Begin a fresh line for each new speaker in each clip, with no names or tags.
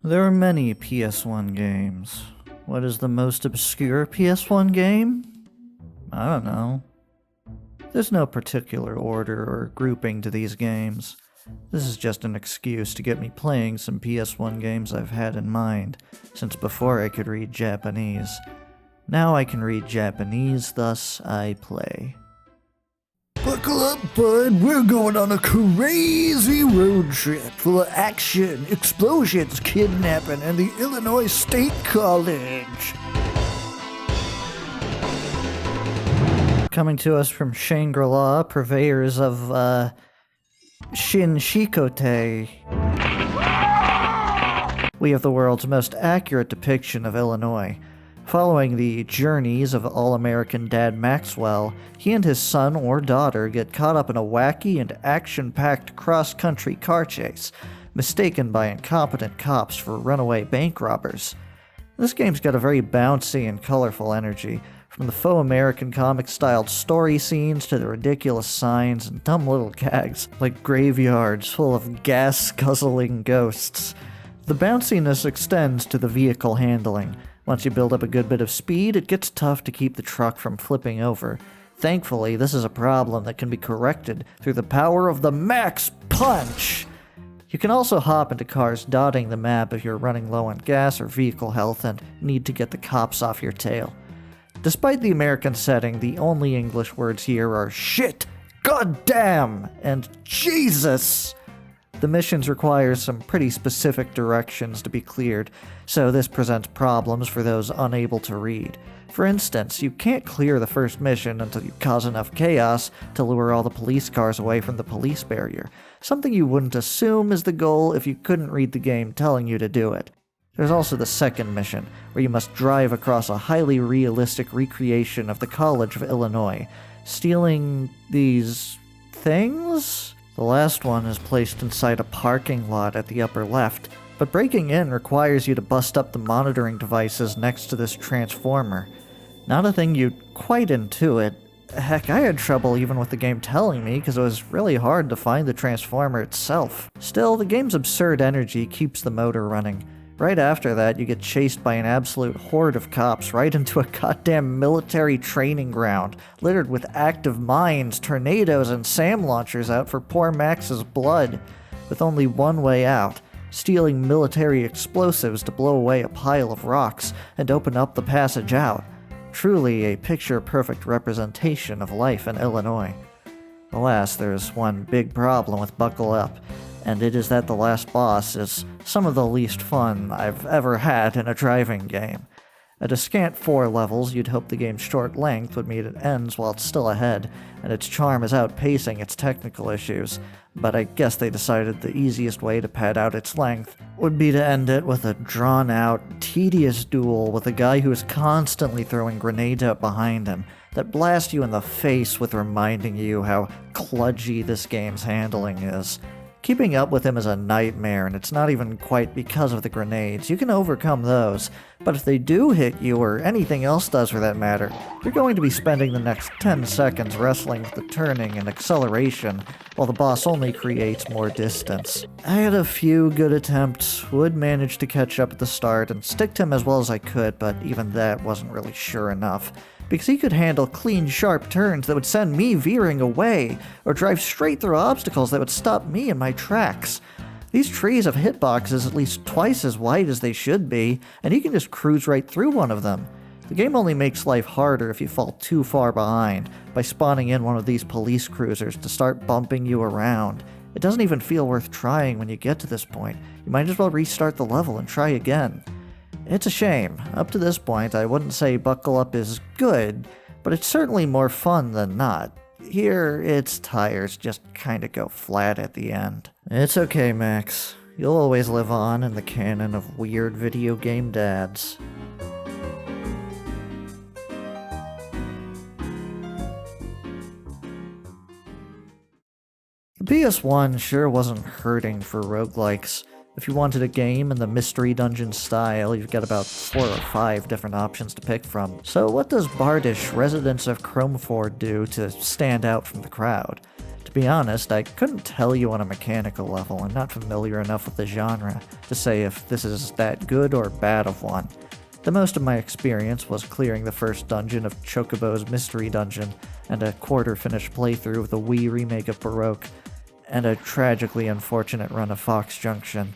There are many PS1 games. What is the most obscure PS1 game? I don't know. There's no particular order or grouping to these games. This is just an excuse to get me playing some PS1 games I've had in mind, since before I could read Japanese. Now I can read Japanese, thus I play.
Buckle up, bud. We're going on a crazy road trip full of action, explosions, kidnapping, and the Illinois State College.
Coming to us from Shangri-La, purveyors of, Shinshikote. We have the world's most accurate depiction of Illinois. Following the journeys of All-American Dad Maxwell, he and his son or daughter get caught up in a wacky and action-packed cross-country car chase, mistaken by incompetent cops for runaway bank robbers. This game's got a very bouncy and colorful energy, from the faux American comic-styled story scenes to the ridiculous signs and dumb little gags, like graveyards full of gas-guzzling ghosts. The bounciness extends to the vehicle handling. Once you build up a good bit of speed, it gets tough to keep the truck from flipping over. Thankfully, this is a problem that can be corrected through the power of the Max Punch! You can also hop into cars dotting the map if you're running low on gas or vehicle health and need to get the cops off your tail. Despite the American setting, the only English words here are shit, goddamn, and Jesus! The missions require some pretty specific directions to be cleared, so this presents problems for those unable to read. For instance, you can't clear the first mission until you cause enough chaos to lure all the police cars away from the police barrier, something you wouldn't assume is the goal if you couldn't read the game telling you to do it. There's also the second mission, where you must drive across a highly realistic recreation of the College of Illinois, stealing these things? The last one is placed inside a parking lot at the upper left, but breaking in requires you to bust up the monitoring devices next to this transformer. Not a thing you'd quite intuit. Heck, I had trouble even with the game telling me because it was really hard to find the transformer itself. Still, the game's absurd energy keeps the motor running. Right after that, you get chased by an absolute horde of cops right into a goddamn military training ground, littered with active mines, tornadoes, and SAM launchers out for poor Max's blood, with only one way out: stealing military explosives to blow away a pile of rocks and open up the passage out. Truly a picture-perfect representation of life in Illinois. Alas, there's one big problem with Buckle Up, and it is that the last boss is some of the least fun I've ever had in a driving game. At a scant 4 levels, you'd hope the game's short length would mean it ends while it's still ahead, and its charm is outpacing its technical issues, but I guess they decided the easiest way to pad out its length would be to end it with a drawn-out, tedious duel with a guy who is constantly throwing grenades out behind him that blast you in the face with reminding you how kludgy this game's handling is. Keeping up with him is a nightmare, and it's not even quite because of the grenades. You can overcome those, but if they do hit you, or anything else does for that matter, you're going to be spending the next 10 seconds wrestling with the turning and acceleration, while the boss only creates more distance. I had a few good attempts, would manage to catch up at the start and stick to him as well as I could, but even that wasn't really sure enough, because he could handle clean, sharp turns that would send me veering away, or drive straight through obstacles that would stop me in my tracks. These trees have hitboxes at least twice as wide as they should be, and he can just cruise right through one of them. The game only makes life harder if you fall too far behind, by spawning in one of these police cruisers to start bumping you around. It doesn't even feel worth trying when you get to this point. You might as well restart the level and try again. It's a shame. Up to this point, I wouldn't say Buckle Up is good, but it's certainly more fun than not. Here, its tires just kinda go flat at the end. It's okay, Max. You'll always live on in the canon of weird video game dads. The PS1 sure wasn't hurting for roguelikes. If you wanted a game in the mystery dungeon style, you've got about 4 or 5 different options to pick from. So what does Bardysh Residents of Chromeford do to stand out from the crowd? To be honest, I couldn't tell you on a mechanical level. I'm not familiar enough with the genre to say if this is that good or bad of one. The most of my experience was clearing the first dungeon of Chocobo's Mystery Dungeon, and a quarter-finished playthrough of the Wii remake of Baroque, and a tragically unfortunate run of Fox Junction.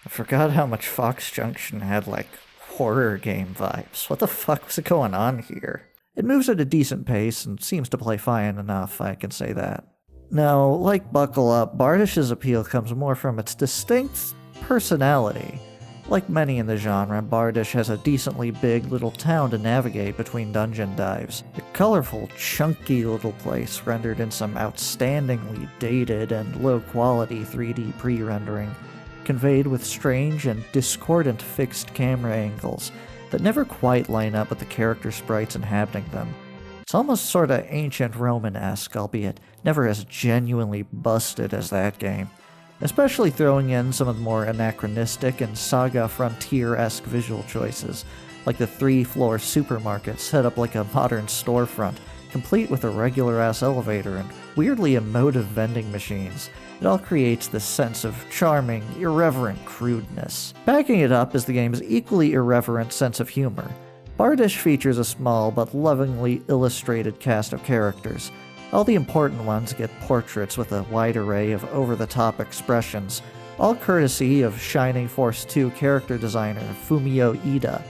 I forgot how much Fox Junction had, horror game vibes. What the fuck was going on here? It moves at a decent pace and seems to play fine enough, I can say that. Now, like Buckle Up, Bardish's appeal comes more from its distinct personality. Like many in the genre, Bardysh has a decently big little town to navigate between dungeon dives. A colorful, chunky little place rendered in some outstandingly dated and low-quality 3D pre-rendering, conveyed with strange and discordant fixed camera angles that never quite line up with the character sprites inhabiting them. It's almost sorta ancient Roman-esque, albeit never as genuinely busted as that game. Especially throwing in some of the more anachronistic and Saga Frontier-esque visual choices, like the 3-floor supermarket set up like a modern storefront, complete with a regular-ass elevator and weirdly emotive vending machines. It all creates this sense of charming, irreverent crudeness. Backing it up is the game's equally irreverent sense of humor. Bardysh features a small but lovingly illustrated cast of characters. All the important ones get portraits with a wide array of over-the-top expressions, all courtesy of Shining Force 2 character designer Fumio Ida.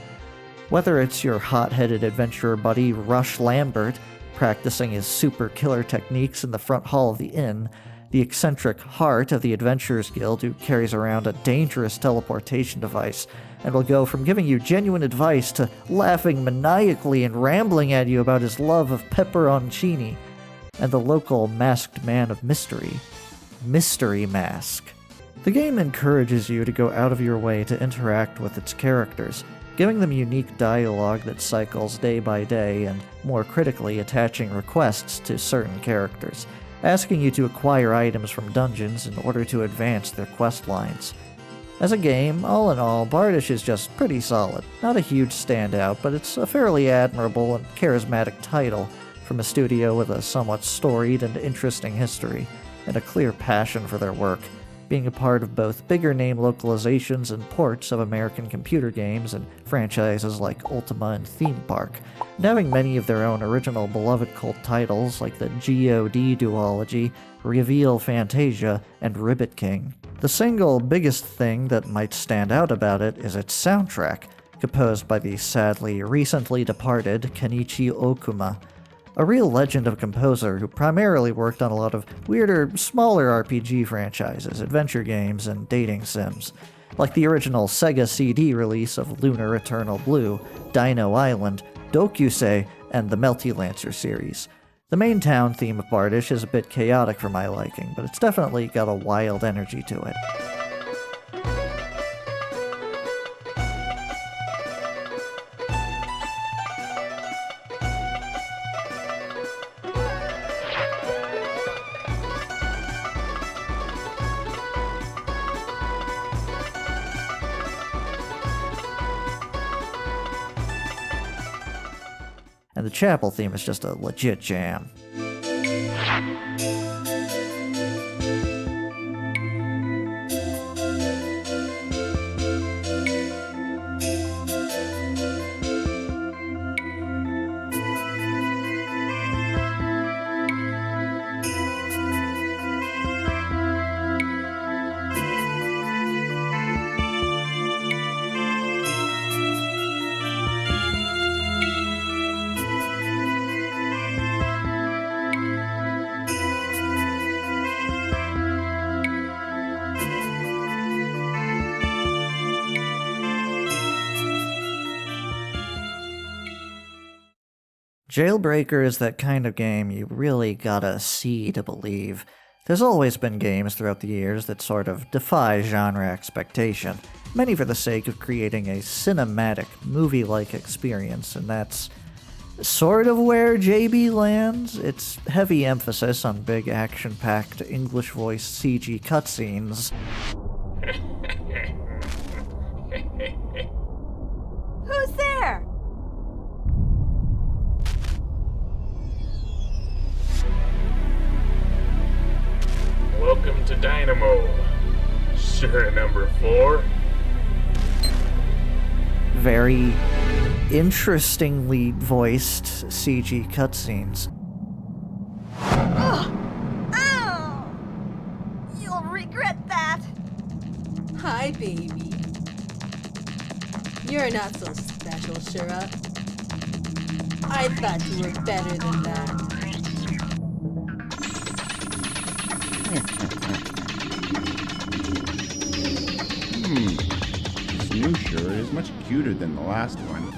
Whether it's your hot-headed adventurer buddy Rush Lambert, practicing his super killer techniques in the front hall of the inn, the eccentric heart of the Adventurers Guild who carries around a dangerous teleportation device and will go from giving you genuine advice to laughing maniacally and rambling at you about his love of pepperoncini, and the local masked man of mystery, Mystery Mask. The game encourages you to go out of your way to interact with its characters, giving them unique dialogue that cycles day by day and, more critically, attaching requests to certain characters, asking you to acquire items from dungeons in order to advance their quest lines. As a game, all in all, Bardysh is just pretty solid. Not a huge standout, but it's a fairly admirable and charismatic title from a studio with a somewhat storied and interesting history, and a clear passion for their work, being a part of both bigger-name localizations and ports of American computer games and franchises like Ultima and Theme Park, and having many of their own original beloved cult titles like the GOD duology, Reveal Fantasia, and Ribbit King. The single biggest thing that might stand out about it is its soundtrack, composed by the sadly recently departed Kenichi Okuma, a real legend of a composer who primarily worked on a lot of weirder, smaller RPG franchises, adventure games, and dating sims, like the original Sega CD release of Lunar Eternal Blue, Dino Island, Dokusei, and the Melty Lancer series. The main town theme of Bardysh is a bit chaotic for my liking, but it's definitely got a wild energy to it. And the chapel theme is just a legit jam. Jailbreaker is that kind of game you really gotta see to believe. There's always been games throughout the years that sort of defy genre expectation, many for the sake of creating a cinematic, movie-like experience, and that's sort of where JB lands. It's heavy emphasis on big action-packed English-voiced CG cutscenes.
Who's there?
Welcome to Dynamo. Sure, number 4.
Very interestingly voiced CG cutscenes.
Oh! You'll regret that.
Hi, baby. You're not so special, Shura. I thought you were better than that.
This new Shura is much cuter than the last one.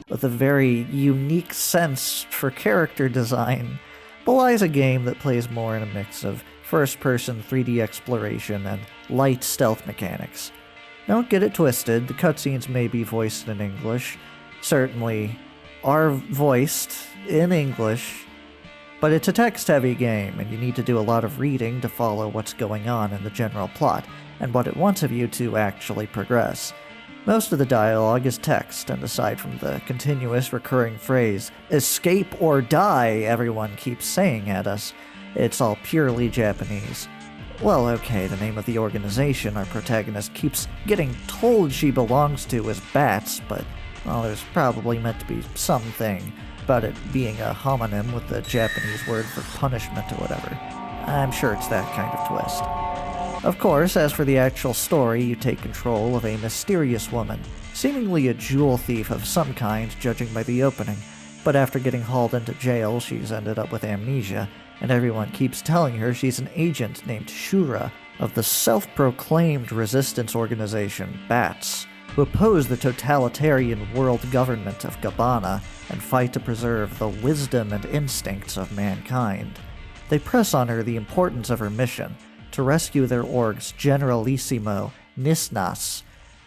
With a very unique sense for character design, belies a game that plays more in a mix of first-person 3D exploration and light stealth mechanics. Don't get it twisted, the cutscenes may be voiced in English, certainly are voiced in English, but it's a text-heavy game, and you need to do a lot of reading to follow what's going on in the general plot, and what it wants of you to actually progress. Most of the dialogue is text, and aside from the continuous recurring phrase, "escape or die," everyone keeps saying at us, it's all purely Japanese. Well, okay, the name of the organization our protagonist keeps getting told she belongs to is BATS, but, well, there's probably meant to be something about it being a homonym with the Japanese word for punishment or whatever. I'm sure it's that kind of twist. Of course, as for the actual story, you take control of a mysterious woman, seemingly a jewel thief of some kind judging by the opening, but after getting hauled into jail, she's ended up with amnesia, and everyone keeps telling her she's an agent named Shura of the self-proclaimed resistance organization BATS, who oppose the totalitarian world government of Gabbana and fight to preserve the wisdom and instincts of mankind. They press on her the importance of her mission, to rescue their org's Generalissimo, Nisnas.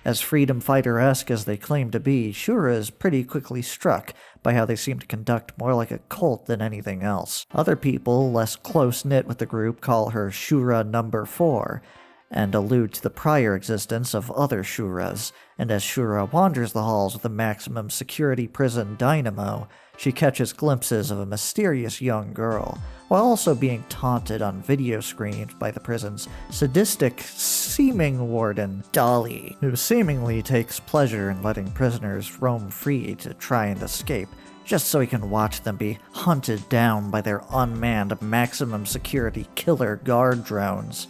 As freedom fighter-esque as they claim to be, Shura is pretty quickly struck by how they seem to conduct more like a cult than anything else. Other people, less close-knit with the group, call her Shura number 4, and allude to the prior existence of other Shuras, and as Shura wanders the halls of the maximum security prison Dynamo, she catches glimpses of a mysterious young girl, while also being taunted on video screens by the prison's sadistic seeming warden, Dolly, who seemingly takes pleasure in letting prisoners roam free to try and escape, just so he can watch them be hunted down by their unmanned maximum security killer guard drones.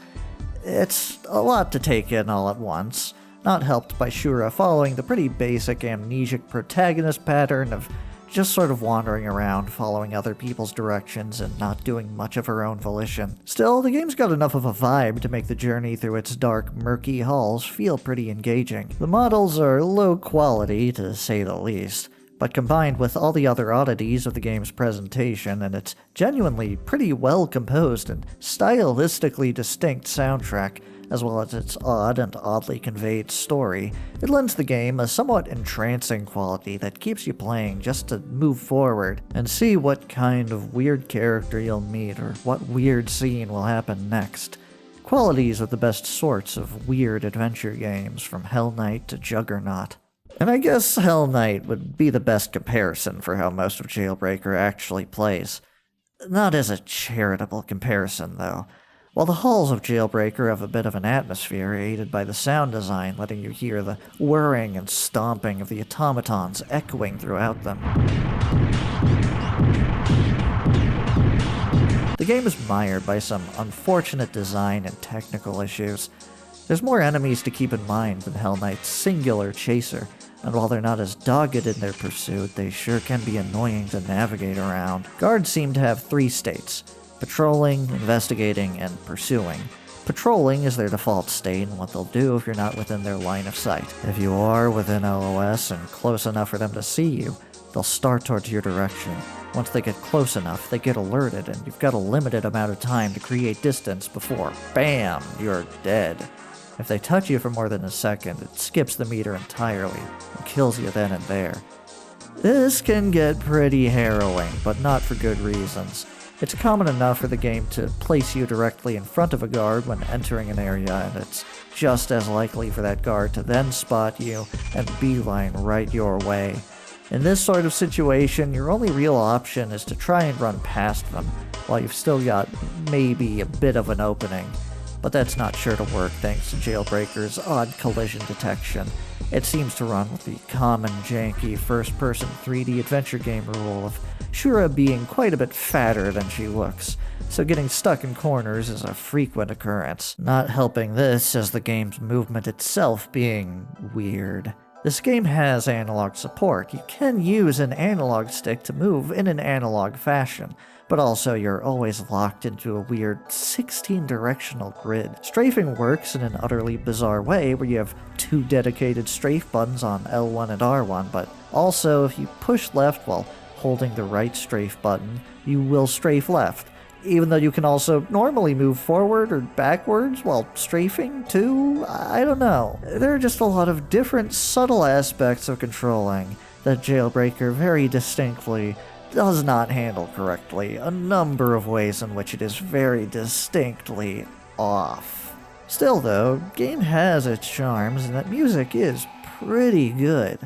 It's a lot to take in all at once, not helped by Shura following the pretty basic amnesic protagonist pattern of just sort of wandering around, following other people's directions, and not doing much of her own volition. Still, the game's got enough of a vibe to make the journey through its dark, murky halls feel pretty engaging. The models are low quality, to say the least, but combined with all the other oddities of the game's presentation and its genuinely pretty well-composed and stylistically distinct soundtrack, as well as its odd and oddly conveyed story, it lends the game a somewhat entrancing quality that keeps you playing just to move forward and see what kind of weird character you'll meet or what weird scene will happen next. Qualities of the best sorts of weird adventure games, from Hell Knight to Juggernaut. And I guess Hell Knight would be the best comparison for how most of Jailbreaker actually plays. Not as a charitable comparison, though. While the halls of Jailbreaker have a bit of an atmosphere, aided by the sound design letting you hear the whirring and stomping of the automatons echoing throughout them. The game is mired by some unfortunate design and technical issues. There's more enemies to keep in mind than Hell Knight's singular chaser, and while they're not as dogged in their pursuit, they sure can be annoying to navigate around. Guards seem to have 3 states: patrolling, investigating, and pursuing. Patrolling is their default state and what they'll do if you're not within their line of sight. If you are within LOS and close enough for them to see you, they'll start towards your direction. Once they get close enough, they get alerted, and you've got a limited amount of time to create distance before, BAM, you're dead. If they touch you for more than a second, it skips the meter entirely and kills you then and there. This can get pretty harrowing, but not for good reasons. It's common enough for the game to place you directly in front of a guard when entering an area, and it's just as likely for that guard to then spot you and beeline right your way. In this sort of situation, your only real option is to try and run past them, while you've still got maybe a bit of an opening. But that's not sure to work thanks to Jailbreaker's odd collision detection. It seems to run with the common janky first-person 3D adventure game rule of Shura being quite a bit fatter than she looks, so getting stuck in corners is a frequent occurrence. Not helping this is the game's movement itself being weird. This game has analog support. You can use an analog stick to move in an analog fashion, but also you're always locked into a weird 16-directional grid. Strafing works in an utterly bizarre way where you have 2 dedicated strafe buttons on L1 and R1, but also if you push left while holding the right strafe button, you will strafe left, even though you can also normally move forward or backwards while strafing too. I don't know. There are just a lot of different subtle aspects of controlling that Jailbreaker very distinctly does not handle correctly, a number of ways in which it is very distinctly off. Still though, game has its charms and that music is pretty good.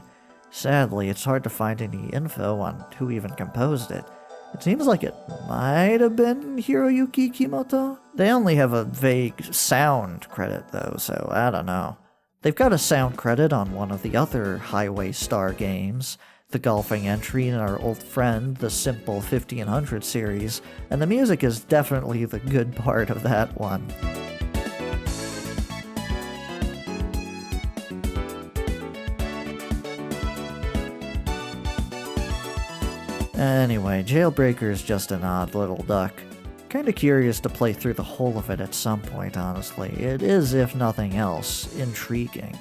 Sadly, it's hard to find any info on who even composed it. It seems like it might have been Hiroyuki Kimoto. They only have a vague sound credit though, so I don't know. They've got a sound credit on one of the other Highway Star games, the golfing entry in our old friend, the Simple 1500 series, and the music is definitely the good part of that one. Anyway, Jailbreaker is just an odd little duck. Kinda curious to play through the whole of it at some point, honestly. It is, if nothing else, intriguing.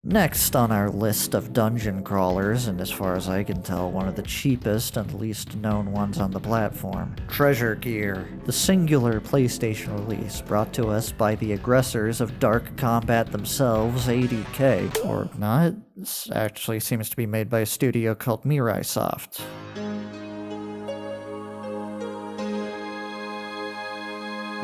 Next on our list of dungeon crawlers, and as far as I can tell, one of the cheapest and least known ones on the platform, Treasure Gear, the singular PlayStation release brought to us by the aggressors of Dark Kombat themselves, 80K. Or not, this actually seems to be made by a studio called Mirai Soft.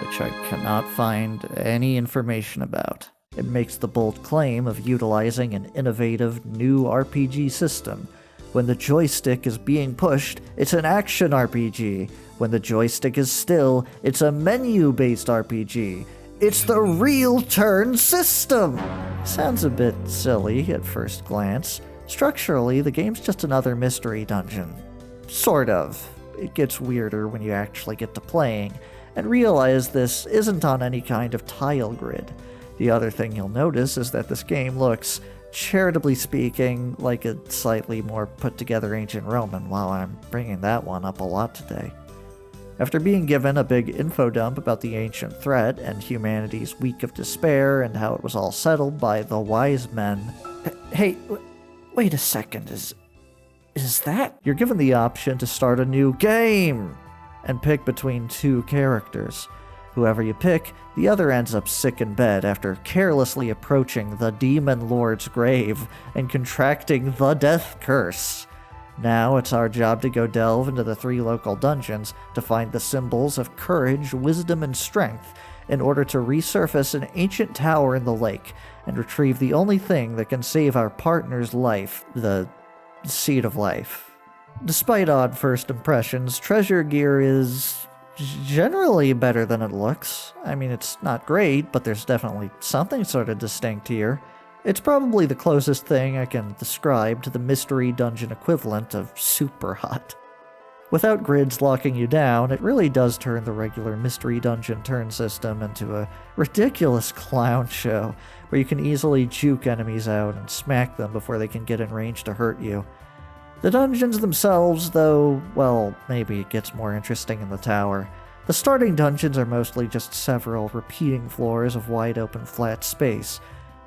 Which I cannot find any information about. It makes the bold claim of utilizing an innovative new RPG system. When the joystick is being pushed, it's an action RPG. When the joystick is still, it's a menu-based RPG. It's the real turn system! Sounds a bit silly at first glance. Structurally, the game's just another mystery dungeon. Sort of. It gets weirder when you actually get to playing, and realize this isn't on any kind of tile grid. The other thing you'll notice is that this game looks, charitably speaking, like a slightly more put-together ancient Roman, while I'm bringing that one up a lot today. After being given a big info dump about the ancient threat and humanity's week of despair and how it was all settled by the wise men... Hey, wait a second, is that... You're given the option to start a new game! And pick between 2 characters. Whoever you pick, the other ends up sick in bed after carelessly approaching the Demon Lord's grave and contracting the death curse. Now it's our job to go delve into the 3 local dungeons to find the symbols of courage, wisdom, and strength in order to resurface an ancient tower in the lake and retrieve the only thing that can save our partner's life, the Seed of Life. Despite odd first impressions, Treasure Gear is generally better than it looks. I mean, it's not great, but there's definitely something sort of distinct here. It's probably the closest thing I can describe to the mystery dungeon equivalent of Super Hot. Without grids locking you down, it really does turn the regular mystery dungeon turn system into a ridiculous clown show, where you can easily juke enemies out and smack them before they can get in range to hurt you. The dungeons themselves, though, well, maybe it gets more interesting in the tower. The starting dungeons are mostly just several repeating floors of wide-open flat space.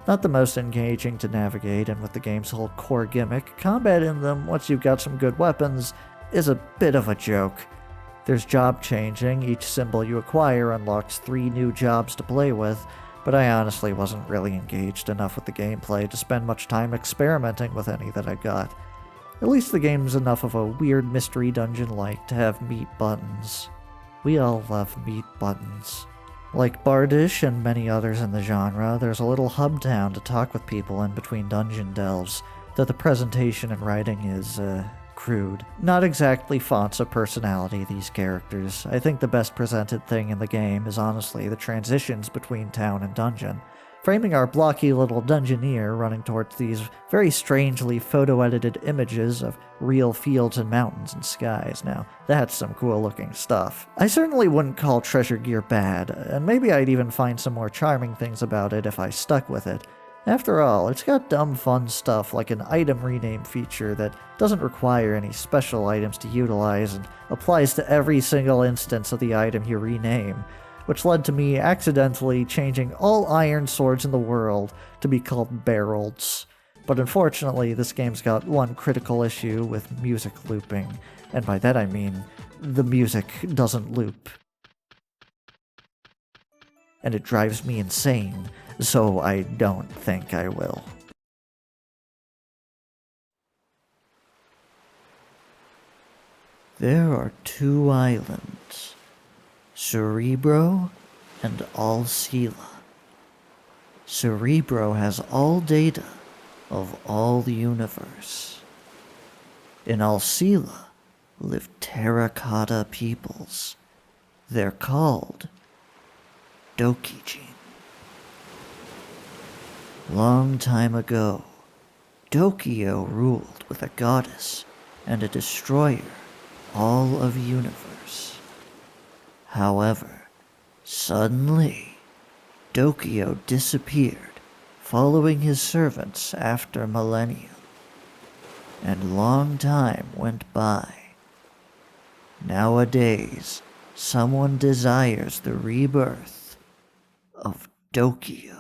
Not the most engaging to navigate, and with the game's whole core gimmick, combat in them, once you've got some good weapons, is a bit of a joke. There's job changing, each symbol you acquire unlocks 3 new jobs to play with, but I honestly wasn't really engaged enough with the gameplay to spend much time experimenting with any that I got. At least the game's enough of a weird mystery dungeon-like to have meat buttons. We all love meat buttons. Like Bardysh and many others in the genre, there's a little hub town to talk with people in between dungeon delves, though the presentation and writing is, crude. Not exactly fonts of personality, these characters. I think the best presented thing in the game is honestly the transitions between town and dungeon, framing our blocky little dungeoneer running towards these very strangely photo-edited images of real fields and mountains and skies. Now, that's some cool-looking stuff. I certainly wouldn't call Treasure Gear bad, and maybe I'd even find some more charming things about it if I stuck with it. After all, it's got dumb fun stuff like an item rename feature that doesn't require any special items to utilize and applies to every single instance of the item you rename, which led to me accidentally changing all iron swords in the world to be called barrels. But unfortunately, this game's got one critical issue with music looping, and by that I mean, the music doesn't loop. And it drives me insane, so I don't think I will. There are 2 islands, Cerebro and Alcila. Cerebro has all data of all the universe. In Alcila live terracotta peoples. They're called Dokijin. Long time ago, Dokyo ruled with a goddess and a destroyer all of universe. However, suddenly, Dokyo disappeared, following his servants after millennium, and long time went by. Nowadays, someone desires the rebirth of Dokyo.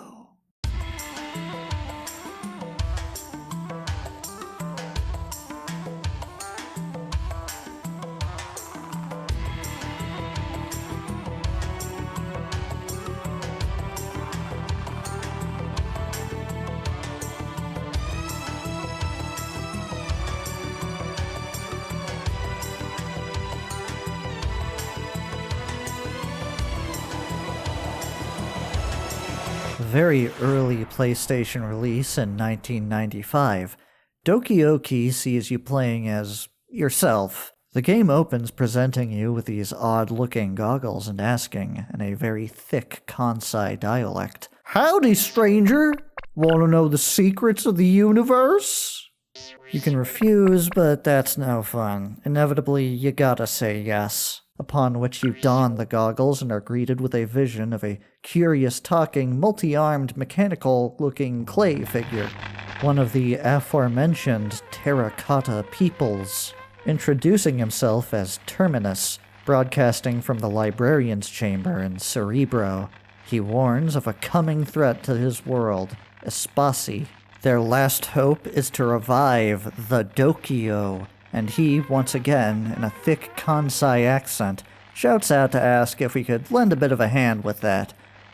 Very early PlayStation release in 1995, Doki Oki sees you playing as yourself. The game opens presenting you with these odd-looking goggles and asking, in a very thick Kansai dialect, "Howdy, stranger! Wanna know the secrets of the universe?" You can refuse, but that's no fun. Inevitably, you gotta say yes. Upon which you don the goggles and are greeted with a vision of a curious talking, multi-armed, mechanical-looking clay figure, one of the aforementioned terracotta peoples, introducing himself as Terminus, broadcasting from the librarian's chamber in Cerebro. He warns of a coming threat to his world, Espasi. Their last hope is to revive the Dokyo, and he, once again, in a thick Kansai accent, shouts out to ask if we could lend a bit of a hand with that.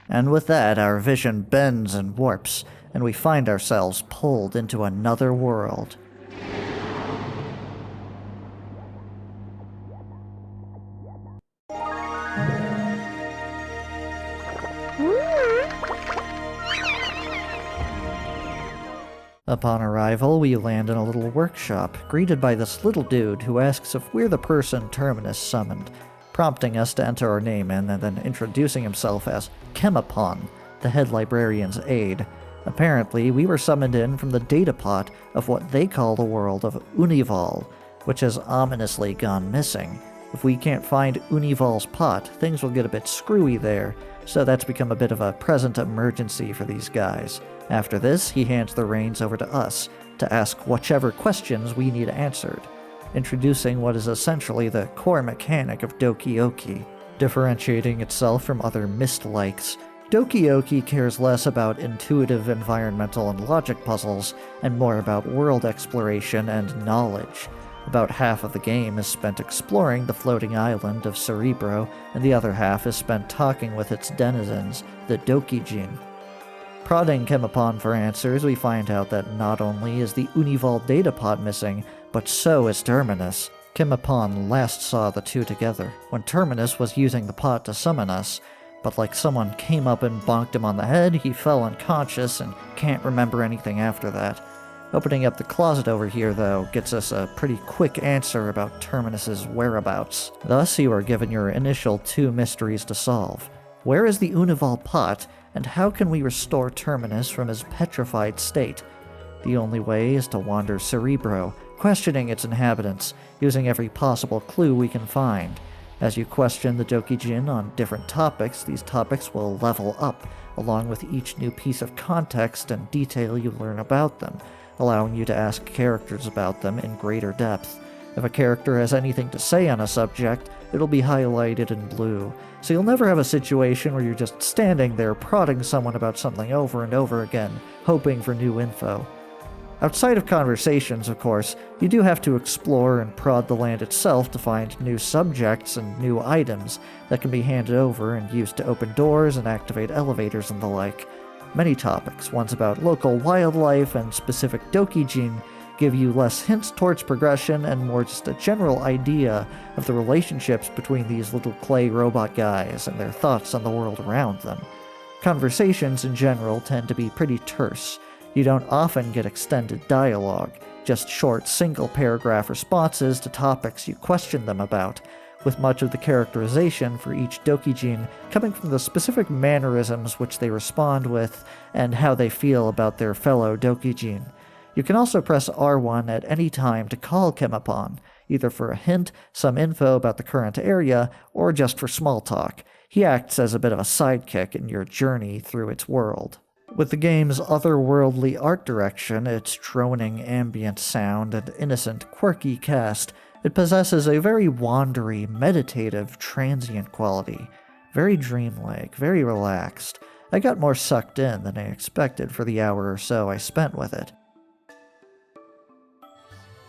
And with that, our vision bends and warps, and we find ourselves pulled into another world. Upon arrival, we land in a little workshop, greeted by this little dude who asks if we're the person Terminus summoned, prompting us to enter our name in and then introducing himself as Chemapon, the head librarian's aide. Apparently, we were summoned in from the data pot of what they call the world of Unival, which has ominously gone missing. If we can't find Unival's pot, things will get a bit screwy there, so that's become a bit of a present emergency for these guys. After this, he hands the reins over to us, to ask whichever questions we need answered, introducing what is essentially the core mechanic of Doki Oki. Differentiating itself from other Myst-likes, Doki Oki cares less about intuitive environmental and logic puzzles, and more about world exploration and knowledge. About half of the game is spent exploring the floating island of Cerebro, and the other half is spent talking with its denizens, the Dokijin. Prodding Kemapon for answers, we find out that not only is the Unival data pod missing, but so is Terminus. Kemapon last saw the two together, when Terminus was using the pod to summon us, but like someone came up and bonked him on the head, he fell unconscious and can't remember anything after that. Opening up the closet over here, though, gets us a pretty quick answer about Terminus's whereabouts. Thus, you are given your initial 2 mysteries to solve. Where is the Unival pot, and how can we restore Terminus from his petrified state? The only way is to wander Cerebro, questioning its inhabitants, using every possible clue we can find. As you question the Dokijin on different topics, these topics will level up, along with each new piece of context and detail you learn about them, allowing you to ask characters about them in greater depth. If a character has anything to say on a subject, it'll be highlighted in blue, so you'll never have a situation where you're just standing there prodding someone about something over and over again, hoping for new info. Outside of conversations, of course, you do have to explore and prod the land itself to find new subjects and new items that can be handed over and used to open doors and activate elevators and the like. Many topics, ones about local wildlife and specific Dokijin, give you less hints towards progression and more just a general idea of the relationships between these little clay robot guys and their thoughts on the world around them. Conversations in general tend to be pretty terse. You don't often get extended dialogue, just short single-paragraph responses to topics you question them about, with much of the characterization for each Dokijin coming from the specific mannerisms which they respond with and how they feel about their fellow Dokijin. You can also press R1 at any time to call Kemapon, either for a hint, some info about the current area, or just for small talk. He acts as a bit of a sidekick in your journey through its world. With the game's otherworldly art direction, its droning ambient sound, and innocent, quirky cast, it possesses a very wandery, meditative, transient quality. Very dreamlike, very relaxed. I got more sucked in than I expected for the hour or so I spent with it.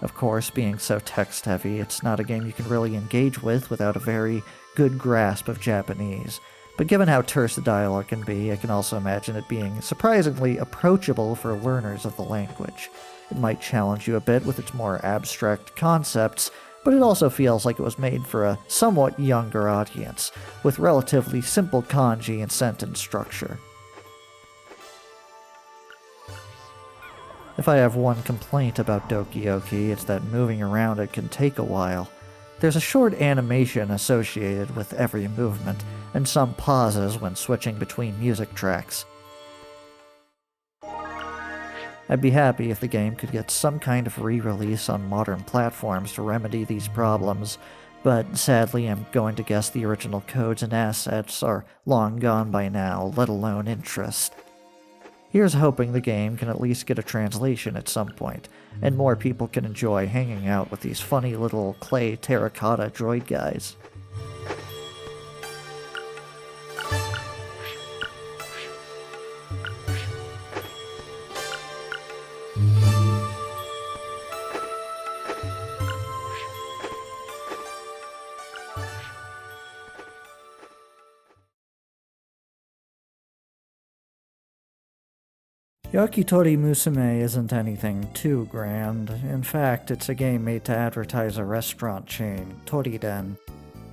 Of course, being so text-heavy, it's not a game you can really engage with without a very good grasp of Japanese. But given how terse the dialogue can be, I can also imagine it being surprisingly approachable for learners of the language. It might challenge you a bit with its more abstract concepts, but it also feels like it was made for a somewhat younger audience, with relatively simple kanji and sentence structure. If I have one complaint about Doki Oki, it's that moving around it can take a while. There's a short animation associated with every movement, and some pauses when switching between music tracks. I'd be happy if the game could get some kind of re-release on modern platforms to remedy these problems, but sadly I'm going to guess the original codes and assets are long gone by now, let alone interest. Here's hoping the game can at least get a translation at some point, and more people can enjoy hanging out with these funny little clay terracotta droid guys. Yakitori Musume isn't anything too grand. In fact, it's a game made to advertise a restaurant chain, Toriden.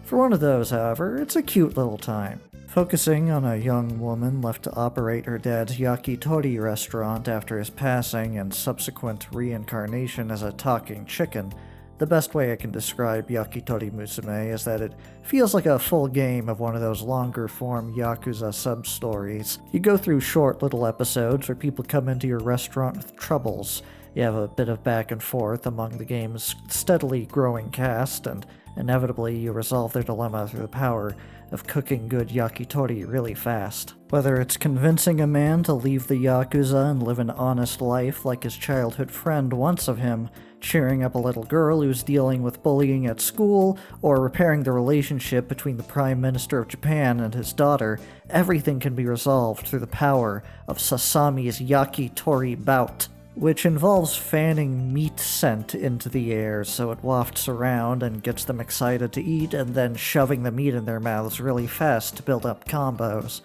For one of those, however, it's a cute little time. Focusing on a young woman left to operate her dad's yakitori restaurant after his passing and subsequent reincarnation as a talking chicken, the best way I can describe Yakitori Musume is that it feels like a full game of one of those longer-form Yakuza sub-stories. You go through short little episodes where people come into your restaurant with troubles. You have a bit of back and forth among the game's steadily growing cast, and inevitably you resolve their dilemma through the power of cooking good yakitori really fast. Whether it's convincing a man to leave the Yakuza and live an honest life like his childhood friend wants of him, cheering up a little girl who's dealing with bullying at school, or repairing the relationship between the Prime Minister of Japan and his daughter, everything can be resolved through the power of Sasami's yakitori bout. which involves fanning meat scent into the air so it wafts around and gets them excited to eat, and then shoving the meat in their mouths really fast to build up combos.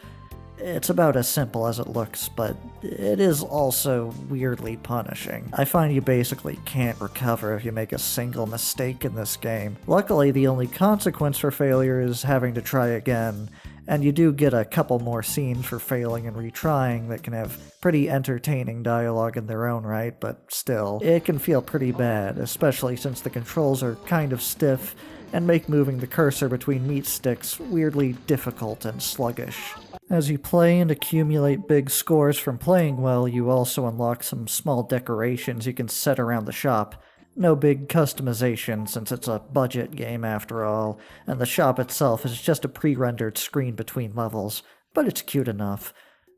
It's about as simple as it looks, but it is also weirdly punishing. I find you basically can't recover if you make a single mistake in this game. Luckily, the only consequence for failure is having to try again, and you do get a couple more scenes for failing and retrying that can have pretty entertaining dialogue in their own right, but still, it can feel pretty bad, especially since the controls are kind of stiff and make moving the cursor between meat sticks weirdly difficult and sluggish. As you play and accumulate big scores from playing well, you also unlock some small decorations you can set around the shop. No big customization since it's a budget game after all, and the shop itself is just a pre-rendered screen between levels, but it's cute enough.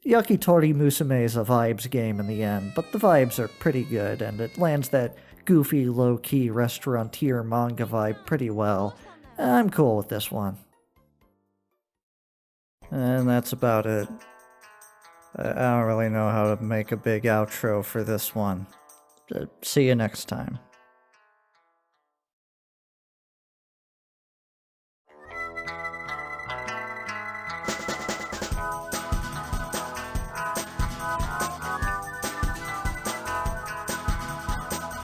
Yakitori Musume is a vibes game in the end, but the vibes are pretty good, and it lands that goofy, low-key restaurateur manga vibe pretty well. I'm cool with this one. And that's about it. I don't really know how to make a big outro for this one. See you next time.